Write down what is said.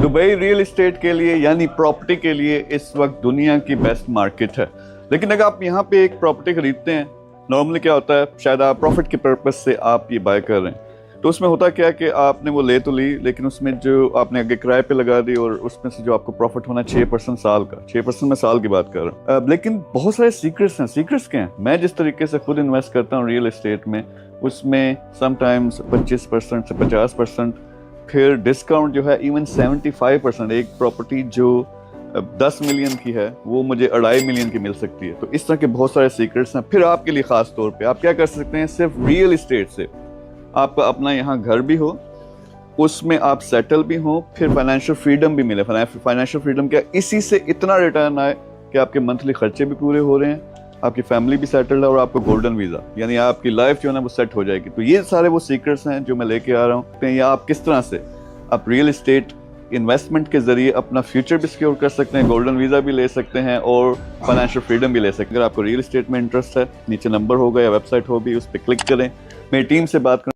Dubai real estate के लिए यानी प्रॉपर्टी के लिए इस वक्त दुनिया की बेस्ट मार्केट है। लेकिन अगर आप यहाँ पे एक प्रॉपर्टी खरीदते हैं, नॉर्मली क्या होता है, शायद आप प्रॉफिट के पर्पस से आप ये बाय कर रहे हैं, तो उसमें होता क्या है कि आपने वो ले तो ली, लेकिन उसमें जो आपने आगे किराए पे लगा दी और उसमें से जो आपको प्रॉफिट होना 6% साल का, 6% मैं साल की बात कर रहा हूँ। लेकिन बहुत सारे सीक्रेट्स हैं। सीक्रेट्स क्या हैं? मैं जिस तरीके से खुद इन्वेस्ट करता हूँ रियल एस्टेट में, उसमें समटाइम्स 25% से 50%, फिर डिस्काउंट जो है इवन 75%। एक प्रॉपर्टी जो 10 मिलियन की है वो मुझे 2.5 मिलियन की मिल सकती है। तो इस तरह के बहुत सारे सीक्रेट्स हैं। फिर आपके लिए खास तौर पे आप क्या कर सकते हैं, सिर्फ रियल एस्टेट से आपका अपना यहाँ घर भी हो, उसमें आप सेटल भी हो, फिर फाइनेंशियल फ्रीडम भी मिले। फाइनेंशियल फ्रीडम क्या, इसी से इतना रिटर्न आए कि आपके मंथली खर्चे भी पूरे हो रहे हैं, आपकी फैमिली भी सेटल्ड है और आपको गोल्डन वीज़ा यानी आपकी लाइफ जो है ना वो सेट हो जाएगी। तो ये सारे वो सीक्रेट्स हैं जो मैं लेके आ रहा हूँ, या आप किस तरह से आप रियल एस्टेट इन्वेस्टमेंट के जरिए अपना फ्यूचर भी सिक्योर कर सकते हैं, गोल्डन वीज़ा भी ले सकते हैं और फाइनेंशियल फ्रीडम भी ले सकते हैं। अगर आपको रियल एस्टेट में इंटरेस्ट है, नीचे नंबर होगा या वेबसाइट होगी, उस पर क्लिक करें, मेरी टीम से बात करें।